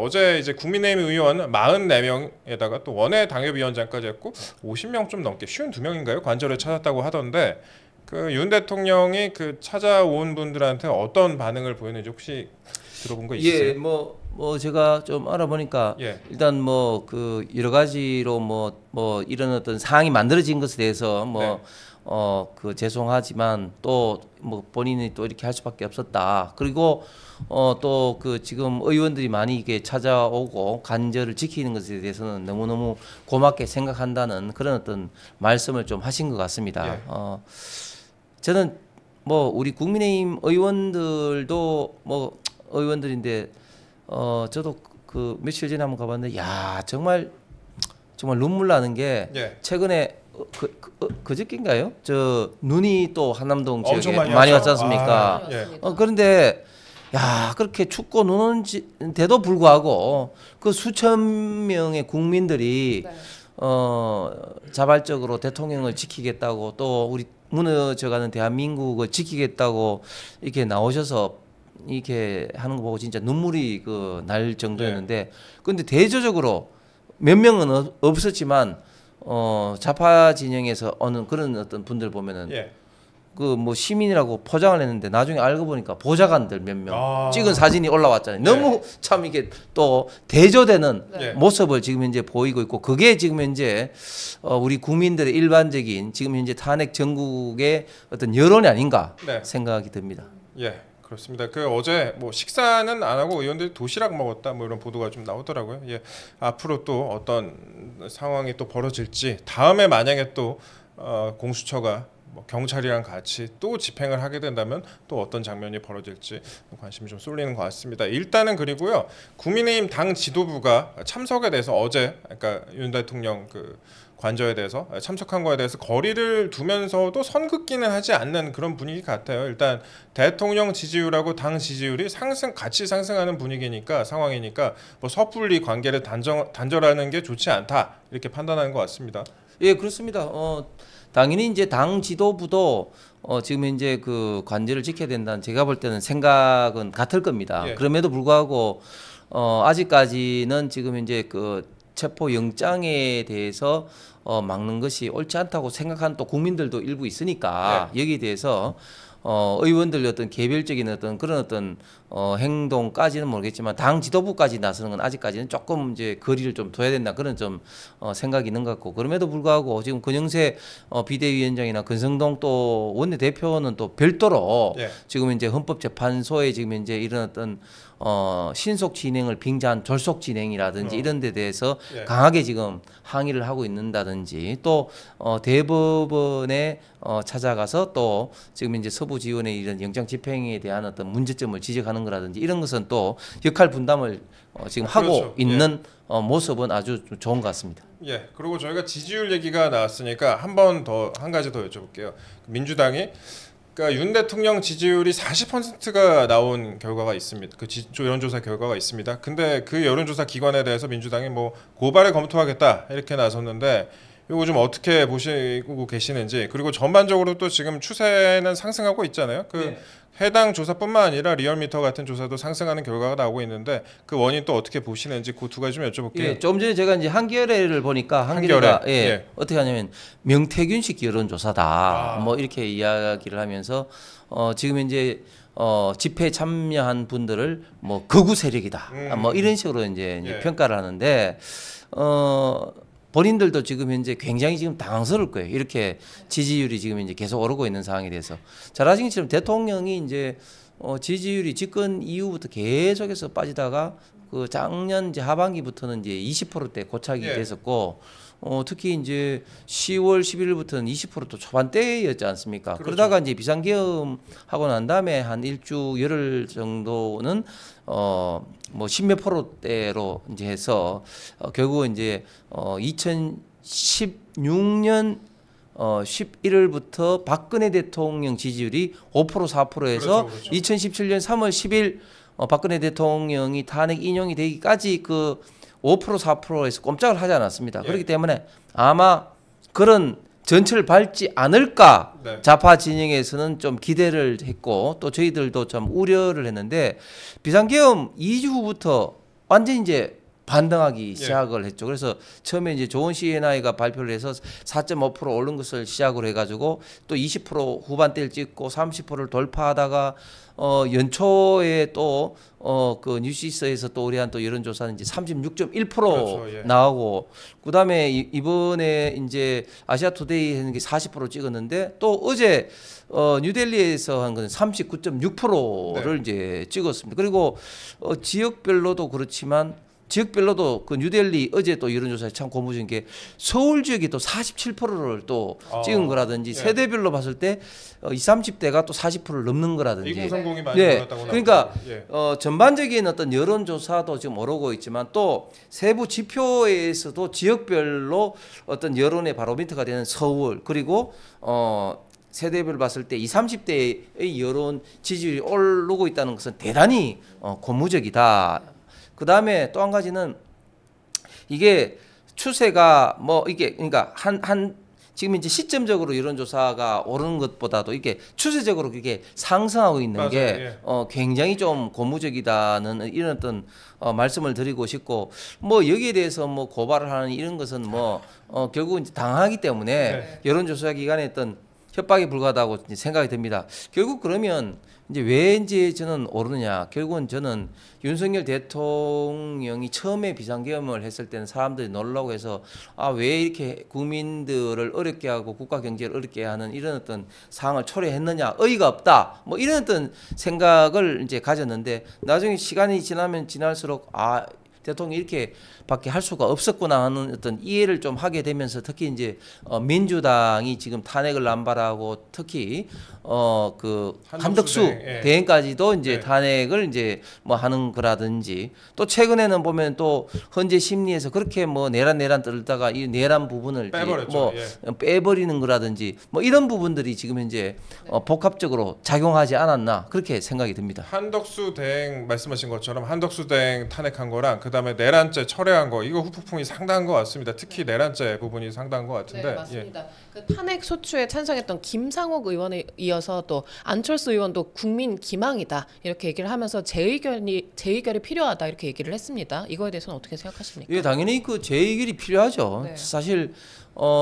어제 이제 국민의힘 의원 44명에다가 또 원외 당협위원장까지 했고 50명 좀 넘게 52명인가요? 관저를 찾았다고 하던데 그 윤 대통령이 그 찾아온 분들한테 어떤 반응을 보였는지 혹시 들어본 거 있으세요? 예, 뭐 제가 좀 알아보니까 예. 일단 뭐 그 여러 가지로 뭐 이런 어떤 상황이 만들어진 것에 대해서 네. 그 죄송하지만 또 뭐 본인이 또 이렇게 할 수밖에 없었다. 그리고 또 그 지금 의원들이 많이 이게 찾아오고 관절을 지키는 것에 대해서는 너무너무 고맙게 생각한다는 그런 어떤 말씀을 좀 하신 것 같습니다. 예. 저는 뭐 우리 국민의힘 의원들도 뭐 의원들인데 저도 그 며칠 전에 한번 가봤는데 야 정말 눈물 나는 게 예. 최근에 그저께인가요? 저 눈이 또 한남동 지역에 엄청 많이 왔죠? 왔지 않습니까? 아, 예. 그런데 야 그렇게 춥고 눈 오는데도 불구하고 그 수천 명의 국민들이 네. 자발적으로 대통령을 지키겠다고 또 우리 무너져가는 대한민국을 지키겠다고 이렇게 나오셔서 이렇게 하는 거 보고 진짜 눈물이 그 날 정도였는데 근데 대조적으로 몇 명은 없었지만 좌파 진영에서 어느 그런 어떤 분들 보면은 예. 그 뭐 시민이라고 포장을 했는데 나중에 알고 보니까 보좌관들 몇 명 아. 찍은 사진이 올라왔잖아요. 네. 너무 참 이게 또 대조되는 네. 모습을 지금 현재 보이고 있고 그게 지금 현재 우리 국민들의 일반적인 지금 현재 탄핵 전국의 어떤 여론이 아닌가 네. 생각이 듭니다. 예, 그렇습니다. 그 어제 뭐 식사는 안 하고 의원들이 도시락 먹었다 뭐 이런 보도가 좀 나오더라고요. 예, 앞으로 또 어떤 상황이 또 벌어질지 다음에 만약에 또 공수처가 뭐 경찰이랑 같이 또 집행을 하게 된다면 또 어떤 장면이 벌어질지 관심이 좀 쏠리는 것 같습니다. 일단은 그리고요 국민의힘 당 지도부가 참석에 대해서 어제 그러니까 윤 대통령 그 관저에 대해서 참석한 거에 대해서 거리를 두면서도 선긋기는 하지 않는 그런 분위기 같아요. 일단 대통령 지지율하고 당 지지율이 같이 상승하는 분위기니까 상황이니까 뭐 섣불리 관계를 단절하는 게 좋지 않다 이렇게 판단하는 것 같습니다. 예, 그렇습니다. 당연히 이제 당 지도부도 지금 현재 그 관제를 지켜야 된다는 제가 볼 때는 생각은 같을 겁니다. 예. 그럼에도 불구하고 아직까지는 지금 현재 그 체포 영장에 대해서 막는 것이 옳지 않다고 생각하는 또 국민들도 일부 있으니까 여기에 대해서 의원들 어떤 개별적인 어떤 그런 어떤 행동까지는 모르겠지만 당 지도부까지 나서는 건 아직까지는 조금 이제 거리를 좀 둬야 된다 그런 좀 생각이 있는 것 같고 그럼에도 불구하고 지금 권영세 비대위원장이나 권성동 또 원내대표는 또 별도로 예. 지금 이제 헌법재판소에 지금 이제 이런 어떤 신속 진행을 빙자한 졸속 진행이라든지 이런 데 대해서 예. 강하게 지금 항의를 하고 있는다든지 또 대법원에 찾아가서 또 지금 이제 서부지원의 이런 영장 집행에 대한 어떤 문제점을 지적하는 거라든지 이런 것은 또 역할 분담을 지금 하고 그렇죠. 있는 모습은 아주 좋은 것 같습니다. 예. 그리고 저희가 지지율 얘기가 나왔으니까 한 가지 더 여쭤볼게요. 민주당이 그러니까 윤 대통령 지지율이 40%가 나온 결과가 있습니다. 그 여론조사 결과가 있습니다. 근데 그 여론조사 기관에 대해서 민주당이 뭐 고발을 검토하겠다 이렇게 나섰는데 이거 좀 어떻게 보시고 계시는지 그리고 전반적으로 또 지금 추세는 상승하고 있잖아요. 그 해당 조사뿐만 아니라 리얼미터 같은 조사도 상승하는 결과가 나오고 있는데 그 원인 또 어떻게 보시는지 그 두 가지 좀 여쭤볼게요. 예, 좀 전에 제가 이제 한겨레를 보니까 한겨레. 한겨레가 예. 어떻게 하냐면 명태균식 여론조사다 뭐 이렇게 이야기를 하면서 지금 이제 집회에 참여한 분들을 뭐 극우 세력이다 뭐 이런 식으로 이제 예. 평가를 하는데 본인들도 지금 현재 굉장히 지금 당황스러울 거예요. 이렇게 지지율이 지금 이제 계속 오르고 있는 상황에 대해서 잘 아시는 것처럼 대통령이 이제 지지율이 집권 이후부터 계속해서 빠지다가 그 작년 이제 하반기부터는 이제 20%대 고착이 됐었고 특히 이제 10월 11일부터는 20%또 초반대였지 않습니까? 그렇죠. 그러다가 이제 비상계엄 하고 난 다음에 한 일주 열흘 정도는 뭐 10몇 %대로 이제 해서 결국 이제 2016년 11월부터 박근혜 대통령 지지율이 5% 4%에서 그렇죠. 2017년 3월 10일 박근혜 대통령이 탄핵 인용이 되기까지 그 5% 4%에서 꼼짝을 하지 않았습니다. 예. 그렇기 때문에 아마 그런 전철을 밟지 않을까 네. 좌파 진영에서는 좀 기대를 했고 또 저희들도 좀 우려를 했는데 비상계엄 2주 후부터 완전히 이제 반등하기 시작을 했죠. 그래서 처음에 이제 좋은 CNI가 발표를 해서 4.5% 오른 것을 시작으로 해가지고 또 20% 후반대를 찍고 30%를 돌파하다가 연초에 또 그 뉴시스에서 또 의뢰한 또 여론조사는 이제 36.1% 그렇죠, 예. 나오고 그다음에 이번에 이제 아시아투데이 하는 게 40% 찍었는데 또 어제 뉴델리에서 한 건 39.6%를 이제 찍었습니다. 그리고 지역별로도 그렇지만 지역별로도 그 뉴델리 어제 또 여론조사에 참 고무적인 게 서울 지역이 또 47%를 또 찍은 거라든지 세대별로 봤을 때 20, 30대가 또 40%를 넘는 거라든지 2030이 많이 네. 올랐다고 그러니까 나오고. 전반적인 어떤 여론조사도 지금 오르고 있지만 또 세부 지표에서도 지역별로 어떤 여론의 바로미터가 되는 서울 그리고 세대별 봤을 때 20, 30대의 여론 지지율이 오르고 있다는 것은 대단히 고무적이다. 그 다음에 또 한 가지는 이게 추세가 뭐 이게 그러니까 지금 이제 시점적으로 여론조사가 오르는 것보다도 이게 추세적으로 이게 상승하고 있는 맞아요. 게 굉장히 좀 고무적이다는 이런 어떤 말씀을 드리고 싶고 뭐 여기에 대해서 뭐 고발을 하는 이런 것은 뭐 결국은 이제 당하기 때문에 여론조사 기관의 어떤 협박에 불과하다고 이제 생각이 듭니다. 결국 그러면 이제 왜 이제 저는 오르느냐? 결국은 저는 윤석열 대통령이 처음에 비상계엄을 했을 때는 사람들이 놀라고 해서 왜 이렇게 국민들을 어렵게 하고 국가 경제를 어렵게 하는 이런 어떤 상황을 초래했느냐? 어이가 없다. 뭐 이런 어떤 생각을 이제 가졌는데 나중에 시간이 지나면 지날수록 대통령이 이렇게밖에 할 수가 없었구나 하는 어떤 이해를 좀 하게 되면서 특히 이제 민주당이 지금 탄핵을 남발하고 특히 그 한덕수 대행까지도 이제 탄핵을 이제 뭐 하는 거라든지 또 최근에는 보면 또 헌재 심리에서 그렇게 뭐 내란 떨다가 이 내란 부분을 뭐 빼버리는 거라든지 뭐 이런 부분들이 지금 현재 복합적으로 작용하지 않았나 그렇게 생각이 듭니다. 한덕수 대행 말씀하신 것처럼 한덕수 대행 탄핵한 거랑 그다음에 내란죄 철회한 거 이거 후폭풍이 상당한 것 같습니다. 특히 내란죄 부분이 상당한 것 같은데. 네, 맞습니다. 그 탄핵 소추에 찬성했던 김상옥 의원에 이어서 또 안철수 의원도 국민 기망이다 이렇게 얘기를 하면서 재의결이 필요하다 이렇게 얘기를 했습니다. 이거에 대해서는 어떻게 생각하십니까? 예, 당연히 그 재의결이 필요하죠. 네. 사실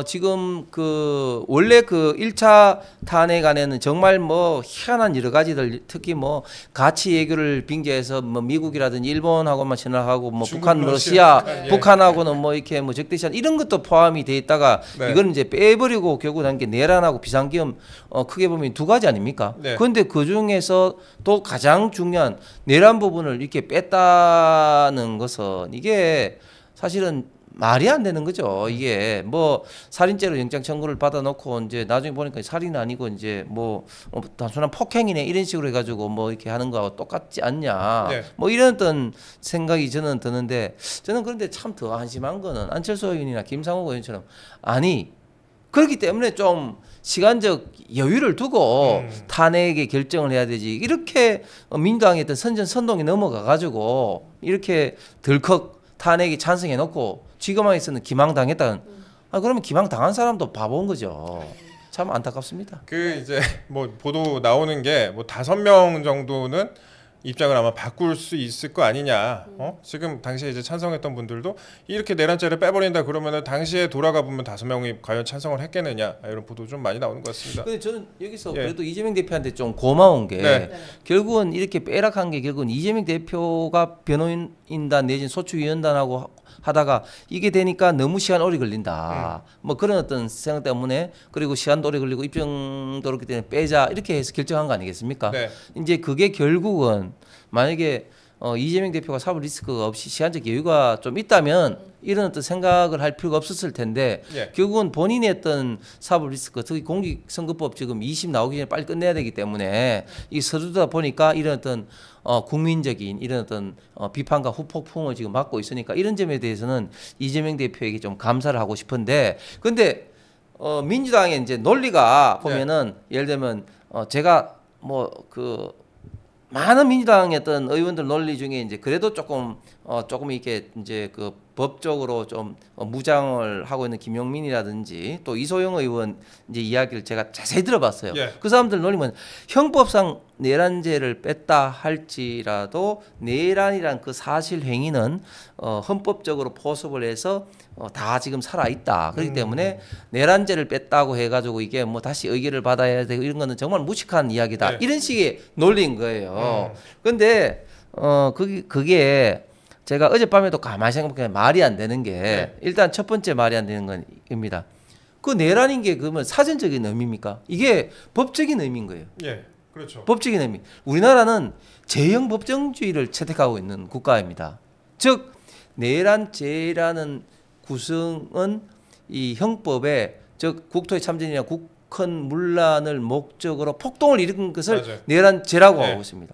지금 그 원래 그 1차 탄핵 안에는 정말 뭐 희한한 여러 가지들 특히 뭐 가치 외교를 빙자해서 뭐 미국이라든지 일본하고만 전화하고 뭐 중국, 북한 러시아 예. 북한하고는 뭐 이렇게 뭐 적대시한 이런 것도 포함이 돼 있다가 이거는 이제 빼버리고 결국 한 게 내란하고 비상계엄 크게 보면 두 가지 아닙니까? 그런데 그 중에서 또 가장 중요한 내란 부분을 이렇게 뺐다는 것은 이게 사실은 말이 안 되는 거죠. 이게 뭐 살인죄로 영장 청구를 받아놓고 이제 나중에 보니까 살인 아니고 이제 뭐 단순한 폭행이네 이런 식으로 해가지고 뭐 이렇게 하는 거하고 똑같지 않냐. 뭐 이런 어떤 생각이 저는 드는데 저는 그런데 참 더 한심한 거는 안철수 의원이나 김상욱 의원처럼 그렇기 때문에 좀 시간적 여유를 두고 탄핵에 결정을 해야 되지. 이렇게 민주당의 어떤 선전선동이 넘어가 가지고 이렇게 덜컥 탄핵에 찬성해 놓고 지금에서는 기망당했다는 그러면 기망당한 사람도 바보인 거죠. 참 안타깝습니다. 그 이제 뭐 보도 나오는 게 뭐 5명 정도는 입장을 아마 바꿀 수 있을 거 아니냐. 지금 당시에 이제 찬성했던 분들도 이렇게 내란죄를 빼버린다 그러면은 당시에 돌아가 보면 5명이 과연 찬성을 했겠느냐 이런 보도 좀 많이 나오는 것 같습니다. 근데 저는 여기서 그래도 이재명 대표한테 좀 고마운 게 결국은 이렇게 빼락한 게 결국은 이재명 대표가 변호인단 내진 소추위원단하고 하다가 이게 되니까 너무 시간 오래 걸린다. 뭐 그런 어떤 생각 때문에 그리고 시간도 오래 걸리고 입증도 그렇기 때문에 빼자 이렇게 해서 결정한 거 아니겠습니까? 이제 그게 결국은 만약에 이재명 대표가 사법 리스크가 없이 시간적 여유가 좀 있다면 이런 어떤 생각을 할 필요가 없었을 텐데 결국은 본인의 어떤 사법 리스크 특히 공직선거법 지금 20 나오기 전에 빨리 끝내야 되기 때문에 이 서두르다 보니까 이런 어떤 국민적인 이런 어떤 비판과 후폭풍을 지금 맞고 있으니까 이런 점에 대해서는 이재명 대표에게 좀 감사를 하고 싶은데 근데 민주당의 이제 논리가 보면은 예를 들면 제가 뭐 그 많은 민주당의 어떤 의원들 논리 중에 이제 그래도 조금 조금 이렇게 이제 그 법적으로 좀 무장을 하고 있는 김용민이라든지 또 이소영 의원 이제 이야기를 제가 자세히 들어봤어요. 예. 그 사람들 논리면 형법상 내란죄를 뺐다 할지라도 내란이란 그 사실 행위는 헌법적으로 포섭을 해서 다 지금 살아 있다. 그렇기 때문에 내란죄를 뺐다고 해가지고 이게 뭐 다시 의결을 받아야 되고 이런 거는 정말 무식한 이야기다. 네. 이런 식의 논리인 거예요. 그런데 그게 제가 어젯밤에도 가만히 생각해 말이 안 되는 게 네. 일단 첫 번째 말이 안 되는 겁니다. 그 내란인 게 그러면 사전적인 의미입니까? 이게 법적인 의미인 거예요. 예, 그렇죠. 법적인 의미. 우리나라는 제형 법정주의를 채택하고 있는 국가입니다. 즉 내란죄라는 구성은 이 형법에 즉 국토의 참전이나 국헌 문란을 목적으로 폭동을 일으킨 것을 맞아요. 내란죄라고 네. 하고 있습니다.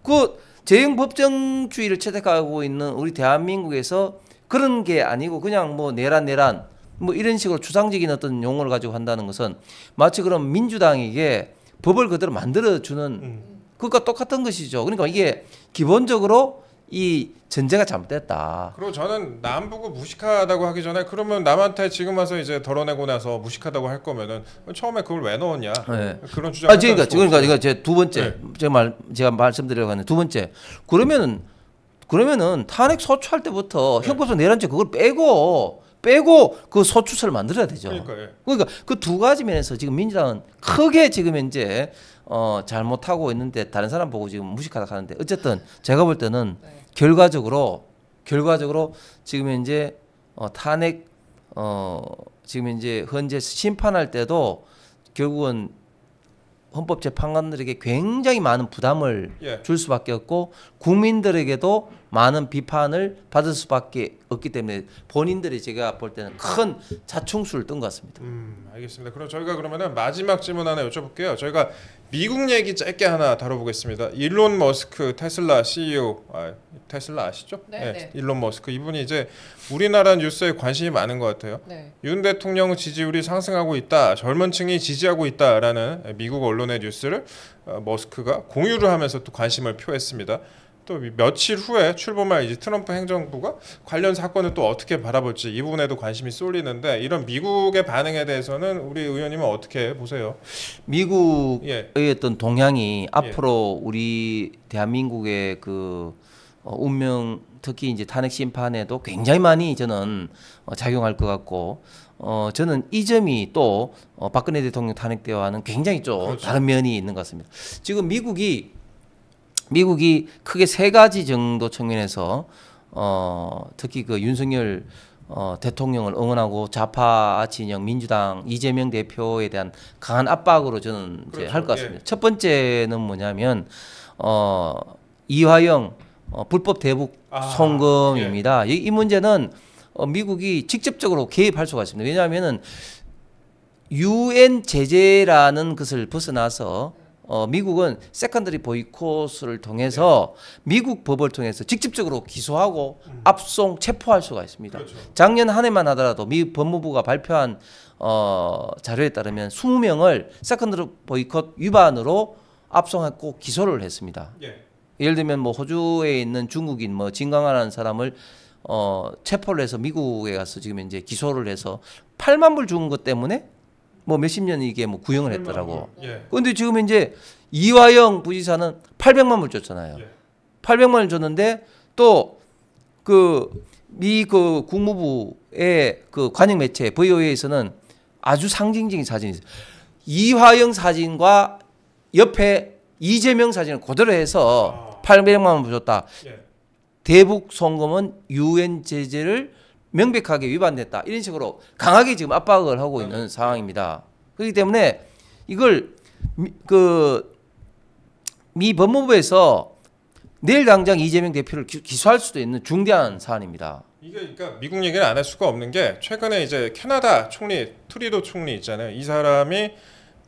그 제형 법정주의를 채택하고 있는 우리 대한민국에서 그런 게 아니고 그냥 뭐 내란 뭐 이런 식으로 추상적인 어떤 용어를 가지고 한다는 것은 마치 그럼 민주당에게 법을 그대로 만들어주는 그것과 똑같은 것이죠. 그러니까 이게 기본적으로 이 전제가 잘못됐다. 그리고 저는 남 보고 무식하다고 하기 전에 그러면 남한테 지금 와서 이제 덜어내고 나서 무식하다고 할 거면은 처음에 그걸 왜 넣었냐 네. 그런 주장. 그러니까 이거 제 두 번째 제가 말씀드려가는 두 번째 그러면은 탄핵 소추할 때부터 형법상 내란죄 그걸 빼고 그 소추서를 만들어야 되죠. 그러니까 그 두 가지 면에서 지금 민주당은 크게 지금 현재 잘못하고 있는데 다른 사람 보고 지금 무식하다 하는데 어쨌든 제가 볼 때는 결과적으로 지금 현재 탄핵 지금 현재 심판할 때도 결국은 헌법재판관들에게 굉장히 많은 부담을 줄 수밖에 없고 국민들에게도 많은 비판을 받을 수밖에 없기 때문에 본인들이 제가 볼 때는 큰 자충수를 뜬 것 같습니다. 알겠습니다. 그럼 저희가 그러면은 마지막 질문 하나 여쭤볼게요. 저희가 미국 얘기 짧게 하나 다뤄보겠습니다. 일론 머스크 테슬라 CEO, 테슬라 아시죠? 네. 일론 머스크 이분이 이제 우리나라 뉴스에 관심이 많은 것 같아요. 네. 윤 대통령 지지율이 상승하고 있다, 젊은 층이 지지하고 있다라는 미국 언론의 뉴스를 머스크가 공유를 하면서 또 관심을 표했습니다. 또 며칠 후에 출범할 이제 트럼프 행정부가 관련 사건을 또 어떻게 바라볼지 이 부분에도 관심이 쏠리는데 이런 미국의 반응에 대해서는 우리 의원님은 어떻게 보세요? 미국의 어떤 동향이 앞으로 우리 대한민국의 그 운명 특히 이제 탄핵 심판에도 굉장히 많이 저는 작용할 것 같고 저는 이 점이 또 박근혜 대통령 탄핵 때와는 굉장히 좀 다른 면이 있는 것 같습니다. 지금 미국이 크게 세 가지 정도 측면에서 특히 그 윤석열 대통령을 응원하고 좌파 진영 민주당 이재명 대표에 대한 강한 압박으로 저는 이제 할 것 같습니다. 첫 번째는 뭐냐면 이화영 불법 대북 송금입니다. 이 문제는 미국이 직접적으로 개입할 수가 있습니다. 왜냐하면은 유엔 제재라는 것을 벗어나서 미국은 세컨더리 보이콧을 통해서 미국 법을 통해서 직접적으로 기소하고 압송 체포할 수가 있습니다. 작년 한 해만 하더라도 미국 법무부가 발표한 자료에 따르면 20명을 세컨더리 보이콧 위반으로 압송했고 기소를 했습니다. 예를 들면 뭐 호주에 있는 중국인 뭐 진강하라는 사람을 체포를 해서 미국에 가서 지금 이제 기소를 해서 8만 불 준 것 때문에 뭐 몇십 년 이게 뭐 구형을 했더라고. 그런데 지금 이제 이화영 부지사는 800만 불 줬잖아요. 800만 원 줬는데 또 그 미 그 국무부의 그 관영 매체 VOA에서는 아주 상징적인 사진이 있어요. 이화영 사진과 옆에 이재명 사진을 그대로 해서 800만 원 줬다. 대북 송금은 유엔 제재를 명백하게 위반됐다. 이런 식으로 강하게 지금 압박을 하고 있는 상황입니다. 그렇기 때문에 이걸 미 법무부에서 내일 당장 이재명 대표를 기소할 수도 있는 중대한 사안입니다. 이게 그러니까 미국 얘기를 안 할 수가 없는 게 최근에 이제 캐나다 총리 트리도 총리 있잖아요. 이 사람이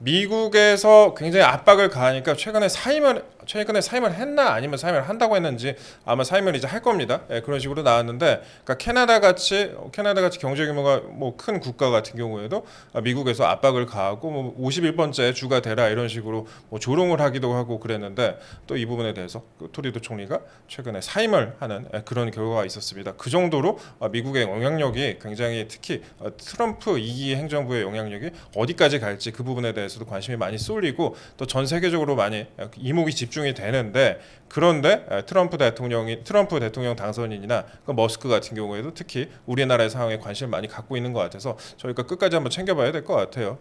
미국에서 굉장히 압박을 가하니까 최근에 사임을 최근에 사임을 했나 아니면 사임을 한다고 했는지 아마 사임을 이제 할 겁니다. 예, 그런 식으로 나왔는데, 그러니까 캐나다 같이 경제 규모가 뭐 큰 국가 같은 경우에도 미국에서 압박을 가하고 뭐 51번째 주가 되라 이런 식으로 뭐 조롱을 하기도 하고 그랬는데, 또 이 부분에 대해서 그 토리도 총리가 최근에 사임을 하는 그런 결과가 있었습니다. 그 정도로 미국의 영향력이 굉장히, 특히 트럼프 2기 행정부의 영향력이 어디까지 갈지 그 부분에 대해서도 관심이 많이 쏠리고 또 전 세계적으로 많이 이목이 집중이 되는데, 그런데 트럼프 대통령 당선인이나 그 머스크 같은 경우에도 특히 우리나라의 상황에 관심을 많이 갖고 있는 것 같아서 저희가 끝까지 한번 챙겨봐야 될 것 같아요.